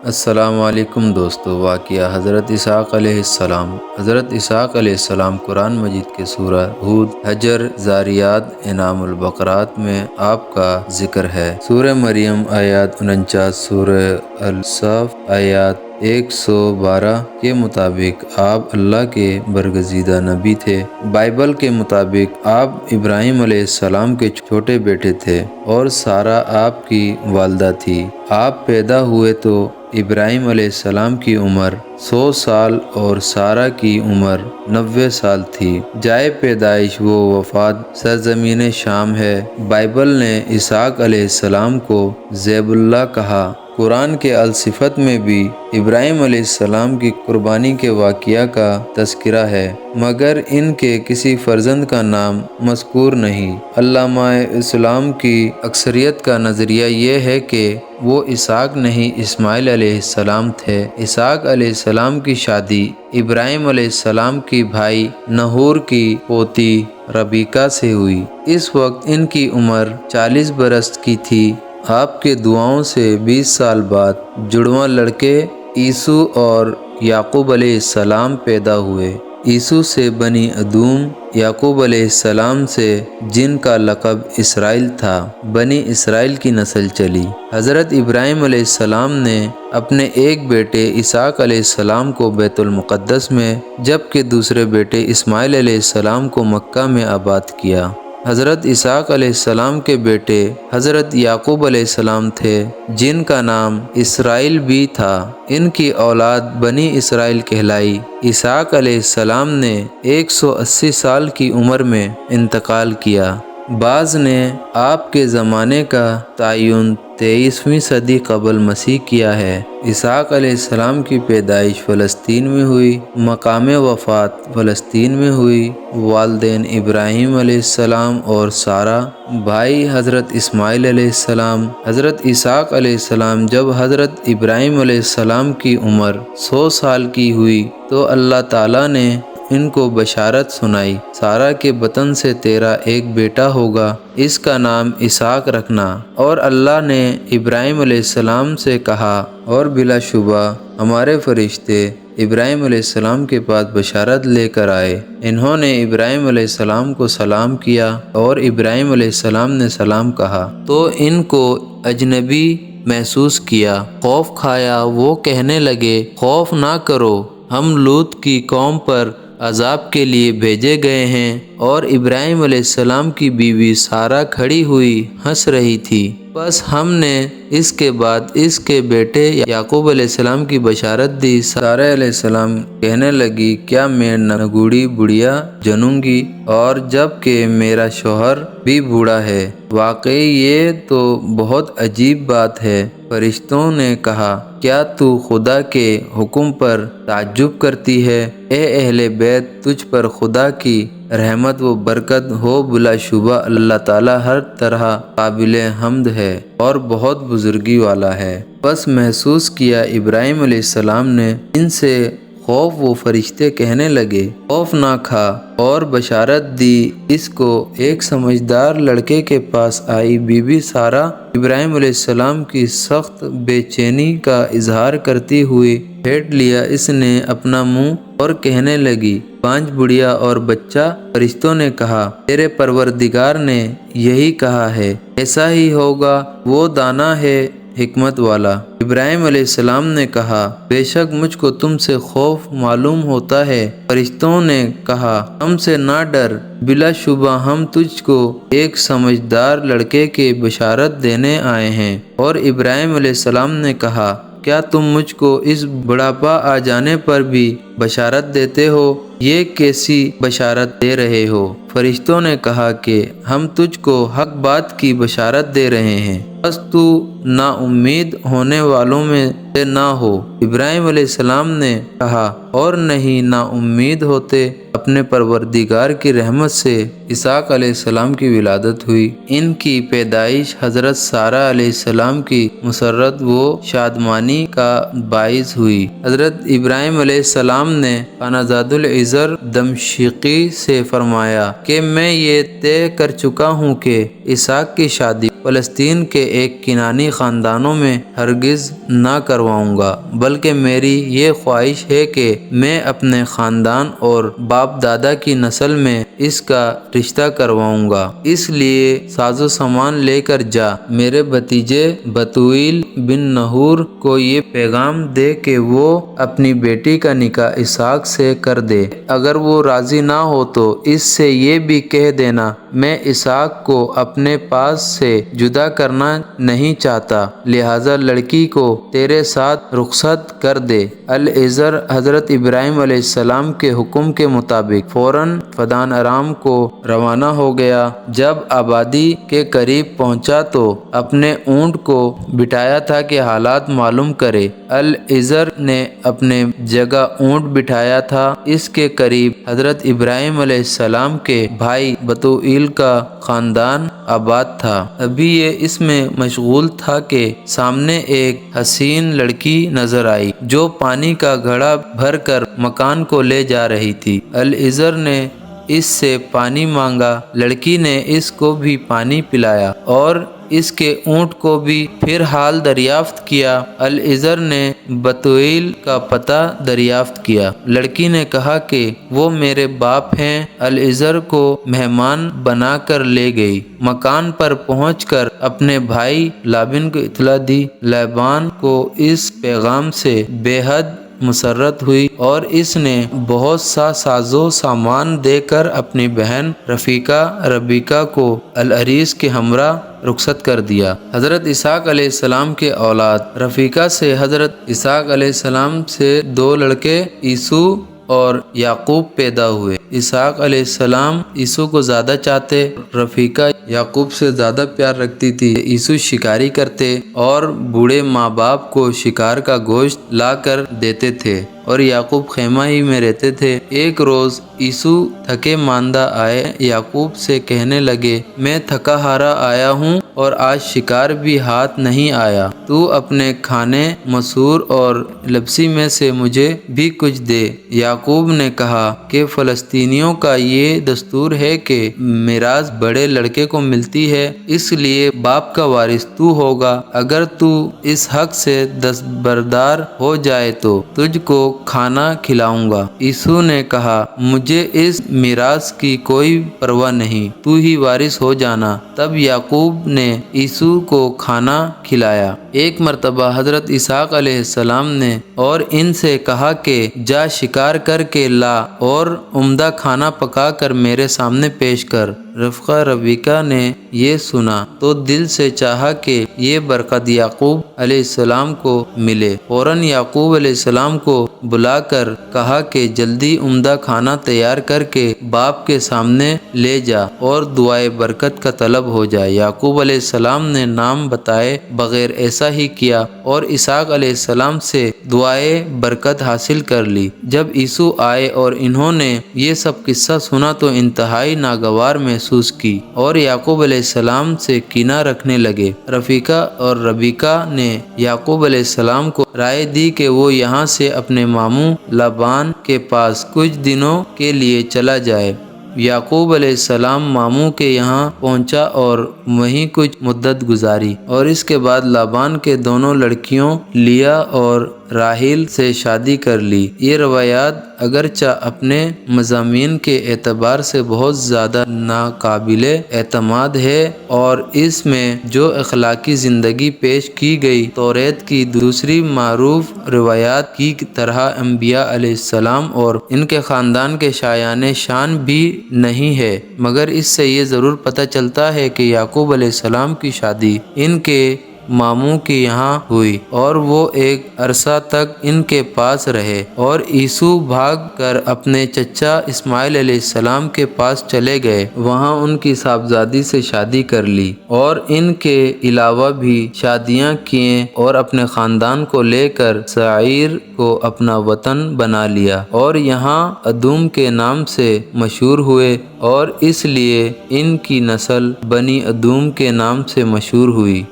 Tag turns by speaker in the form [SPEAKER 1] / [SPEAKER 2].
[SPEAKER 1] السلام علیکم دوستو، واقعہ حضرت اسحاق علیہ السلام۔ حضرت اسحاق علیہ السلام قرآن مجید کے سورہ ہود، حجر، زاریات، انعام البقرات میں آپ کا ذکر ہے۔ سورہ مریم آیات 49، سورہ الصف آیات 112 کے مطابق آپ اللہ کے برگزیدہ نبی تھے۔ بائبل کے مطابق آپ ابراہیم علیہ السلام کے چھوٹے بیٹے تھے اور سارہ آپ کی والدہ تھی۔ آپ پیدا ہوئے تو ابراہیم علیہ السلام کی عمر 100 سال اور سارہ کی عمر 90 سال تھی۔ جائے پیدائش و وفات سرزمین شام ہے۔ بائبل نے اسحاق علیہ السلام کو ذبح اللہ کہا۔ قرآن کے الصفت میں بھی ابراہیم علیہ السلام کی قربانی کے واقعہ کا تذکرہ ہے، مگر ان کے کسی فرزند کا نام مذکور نہیں۔ علامہ اسلام کی اکثریت کا نظریہ یہ ہے کہ وہ اسحاق نہیں اسماعیل علیہ السلام تھے۔ اسحاق علیہ السلام کی شادی ابراہیم علیہ السلام کی بھائی نحور کی پوتی ربیکہ سے ہوئی۔ اس وقت ان کی عمر 40 برس کی تھی۔ آپ کے دعاؤں سے 20 سال بعد جڑواں لڑکے عیسو اور یعقوب علیہ السلام پیدا ہوئے۔ عیسو سے بنی ادوم، یعقوب علیہ السلام سے جن کا لقب اسرائیل تھا، بنی اسرائیل کی نسل چلی۔ حضرت ابراہیم علیہ السلام نے اپنے ایک بیٹے اسحاق علیہ السلام کو بیت المقدس میں، جبکہ دوسرے بیٹے اسماعیل علیہ السلام کو مکہ میں آباد کیا۔ حضرت اسحاق علیہ السلام کے بیٹے حضرت یعقوب علیہ السلام تھے، جن کا نام اسرائیل بھی تھا۔ ان کی اولاد بنی اسرائیل کہلائی۔ اسحاق علیہ السلام نے 180 سال کی عمر میں انتقال کیا۔ بعض نے آپ کے زمانے کا تعین 23ویں صدی قبل مسیح کیا ہے۔ اسحاق علیہ السلام کی پیدائش فلسطین میں ہوئی، مقام وفات فلسطین میں ہوئی۔ والدین ابراہیم علیہ السلام اور سارہ، بھائی حضرت اسماعیل علیہ السلام۔ حضرت اسحاق علیہ السلام جب حضرت ابراہیم علیہ السلام کی عمر 100 سال کی ہوئی تو اللہ تعالیٰ نے ان کو بشارت سنائی، سارہ کے بطن سے تیرا ایک بیٹا ہوگا، اس کا نام اسحاق رکھنا۔ اور اللہ نے ابراہیم علیہ السلام سے کہا، اور بلا شبہ ہمارے فرشتے ابراہیم علیہ السلام کے پاس بشارت لے کر آئے۔ انہوں نے ابراہیم علیہ السلام کو سلام کیا اور ابراہیم علیہ السلام نے سلام کہا تو ان کو اجنبی محسوس کیا، خوف کھایا۔ وہ کہنے لگے، خوف نہ کرو، ہم لوط کی قوم پر عذاب کے لیے بھیجے گئے ہیں۔ اور ابراہیم علیہ السلام کی بیوی سارہ کھڑی ہوئی ہنس رہی تھی۔ بس ہم نے اس کے بعد اس کے بیٹے یعقوب علیہ السلام کی بشارت دی۔ سارہ علیہ السلام کہنے لگی، کیا میں نگوڑی بڑھیا جنوں گی، اور جب کہ میرا شوہر بھی بوڑھا ہے؟ واقعی یہ تو بہت عجیب بات ہے۔ فرشتوں نے کہا، کیا تو خدا کے حکم پر تعجب کرتی ہے؟ اے اہل بیت، تجھ پر خدا کی رحمت و برکت ہو۔ بلا شبہ اللہ تعالیٰ ہر طرح قابل حمد ہے اور بہت بزرگی والا ہے۔ بس محسوس کیا ابراہیم علیہ السلام نے ان سے خوف۔ وہ فرشتے کہنے لگے، خوف نہ کھا، اور بشارت دی اس کو۔ ایک سمجھدار لڑکے کے پاس آئی۔ بی بی سارہ ابراہیم علیہ السلام کی سخت بے چینی کا اظہار کرتی ہوئی پھیٹ لیا اس نے اپنا منہ اور کہنے لگی، 5 بڑھیا اور بچہ؟ فرشتوں نے کہا، تیرے پروردگار نے یہی کہا ہے، ایسا ہی ہوگا، وہ دانا ہے، حکمت والا۔ ابراہیم علیہ السلام نے کہا، بے شک مجھ کو تم سے خوف معلوم ہوتا ہے۔ فرشتوں نے کہا، ہم سے نہ ڈر، بلا شبہ ہم تجھ کو ایک سمجھدار لڑکے کی بشارت دینے آئے ہیں۔ اور ابراہیم علیہ السلام نے کہا، کیا تم مجھ کو اس بڑھاپا آ جانے پر بھی بشارت دیتے ہو؟ یہ کیسی بشارت دے رہے ہو؟ فرشتوں نے کہا کہ ہم تجھ کو حق بات کی بشارت دے رہے ہیں، بس تو نا امید ہونے والوں میں سے نہ ہو۔ ابراہیم علیہ السلام نے کہا، اور نہیں نا امید ہوتے۔ اپنے پروردگار کی رحمت سے اسحاق علیہ السلام کی ولادت ہوئی۔ ان کی پیدائش حضرت سارہ علیہ السلام کی مسرت و شادمانی کا باعث ہوئی۔ حضرت ابراہیم علیہ السلام نے قناذات العذر دمشقی سے فرمایا کہ میں یہ طے کر چکا ہوں کہ اسحاق کی شادی فلسطین کے ایک کنانی خاندانوں میں ہرگز نہ کرواؤں گا، بلکہ میری یہ خواہش ہے کہ میں اپنے خاندان اور باپ دادا کی نسل میں اس کا رشتہ کرواؤں گا، اس لیے ساز و سامان لے کر جا۔ میرے بھتیجے بطویل بن نحور کو یہ پیغام دے کہ وہ اپنی بیٹی کا نکاح اسحاق سے کر دے۔ اگر وہ راضی نہ ہو تو اس سے یہ بھی کہہ دینا میں اسحاق کو اپنے پاس سے جدا کرنا نہیں چاہتا، لہذا لڑکی کو تیرے ساتھ رخصت کر دے۔ العزر حضرت ابراہیم علیہ السلام کے حکم کے مطابق فوراً پدان ارام کو روانہ ہو گیا۔ جب آبادی کے قریب پہنچا تو اپنے اونٹ کو بٹھایا تھا کہ حالات معلوم کرے۔ العزر نے اپنے جگہ اونٹ بٹھایا تھا، اس کے قریب حضرت ابراہیم علیہ السلام کے بھائی بطویل کا خاندان آباد تھا۔ ابھی یہ اس میں مشغول تھا کہ سامنے ایک حسین لڑکی نظر آئی جو پانی کا گھڑا بھر کر مکان کو لے جا رہی تھی۔ العزر نے اس سے پانی مانگا، لڑکی نے اس کو بھی پانی پلایا اور اس کے اونٹ کو بھی پھر حال دریافت کیا۔ العزر نے بطویل کا پتہ دریافت کیا۔ لڑکی نے کہا کہ وہ میرے باپ ہیں۔ العزر کو مہمان بنا کر لے گئی۔ مکان پر پہنچ کر اپنے بھائی لابن کو اطلاع دی۔ لابان کو اس پیغام سے بے حد مسرت ہوئی اور اس نے بہت سا ساز و سامان دے کر اپنی بہن ربیکہ کو العریس کے ہمراہ رخصت کر دیا۔ حضرت اسحاق علیہ السلام کے اولاد رفیقہ سے حضرت اسحاق علیہ السلام سے 2 لڑکے عیسو اور یعقوب پیدا ہوئے۔ اسحاق علیہ السلام عیسو کو زیادہ چاہتے، رفیقہ یعقوب سے زیادہ پیار رکھتی تھی۔ عیسو شکاری کرتے اور بوڑھے ماں باپ کو شکار کا گوشت لا کر دیتے تھے اور یعقوب خیمہ ہی میں رہتے تھے۔ ایک روز عیسو تھکے ماندہ آئے، یعقوب سے کہنے لگے میں تھکا ہارا آیا ہوں اور آج شکار بھی ہاتھ نہیں آیا، تو اپنے کھانے مسور اور لبسی میں سے مجھے بھی کچھ دے۔ یعقوب نے کہا کہ فلسطینیوں کا یہ دستور ہے کہ میراث بڑے لڑکے کو ملتی ہے، اس لیے باپ کا وارث تو ہوگا۔ اگر تو اس حق سے دستبردار ہو جائے تو تجھ کو کھانا کھلاؤں گا۔ عیسو نے کہا مجھے اس میراث کی کوئی پرواہ نہیں، تو ہی وارث ہو جانا۔ تب یعقوب نے عیسو کو کھانا کھلایا۔ ایک مرتبہ حضرت اسحاق علیہ السلام نے اور ان سے کہا کہ جا شکار کر کے لا اور عمدہ کھانا پکا کر میرے سامنے پیش کر۔ ربیکہ نے یہ سنا تو دل سے چاہا کہ یہ برکت یعقوب علیہ السلام کو ملے۔ فوراً یعقوب علیہ السلام کو بلا کر کہا کہ جلدی عمدہ کھانا تیار کر کے باپ کے سامنے لے جا اور دعائے برکت کا طلب ہو جائے۔ یعقوب علیہ السلام نے نام بتائے بغیر ایسا ہی کیا اور اسحاق علیہ السلام سے دعائے برکت حاصل کر لی۔ جب عیسو آئے اور انہوں نے یہ سب قصہ سنا تو انتہائی ناگوار محسوس کی اور یعقوب علیہ السلام سے کینہ رکھنے لگے۔ رفیقہ اور ربیکہ نے یعقوب علیہ السلام کو رائے دی کہ وہ یہاں سے اپنے ماموں لابان کے پاس کچھ دنوں کے لیے چلا جائے۔ یعقوب علیہ السلام ماموں کے یہاں پہنچا اور وہیں کچھ مدت گزاری اور اس کے بعد لابان کے دونوں لڑکیوں لیا اور راحیل سے شادی کر لی۔ یہ روایات اگرچہ اپنے مضامین کے اعتبار سے بہت زیادہ ناقابل اعتماد ہے اور اس میں جو اخلاقی زندگی پیش کی گئی توریت کی دوسری معروف روایات کی طرح انبیاء علیہ السلام اور ان کے خاندان کے شایان شان بھی نہیں ہے، مگر اس سے یہ ضرور پتہ چلتا ہے کہ یعقوب علیہ السلام کی شادی ان کے ماموں کے یہاں ہوئی اور وہ ایک عرصہ تک ان کے پاس رہے اور عیسو بھاگ کر اپنے چچا اسماعیل علیہ السلام کے پاس چلے گئے، وہاں ان کی صاحبزادی سے شادی کر لی اور ان کے علاوہ بھی شادیاں کیے اور اپنے خاندان کو لے کر سعیر کو اپنا وطن بنا لیا اور یہاں ادوم کے نام سے مشہور ہوئے اور اس لیے ان کی نسل بنی ادوم کے نام سے مشہور ہوئی۔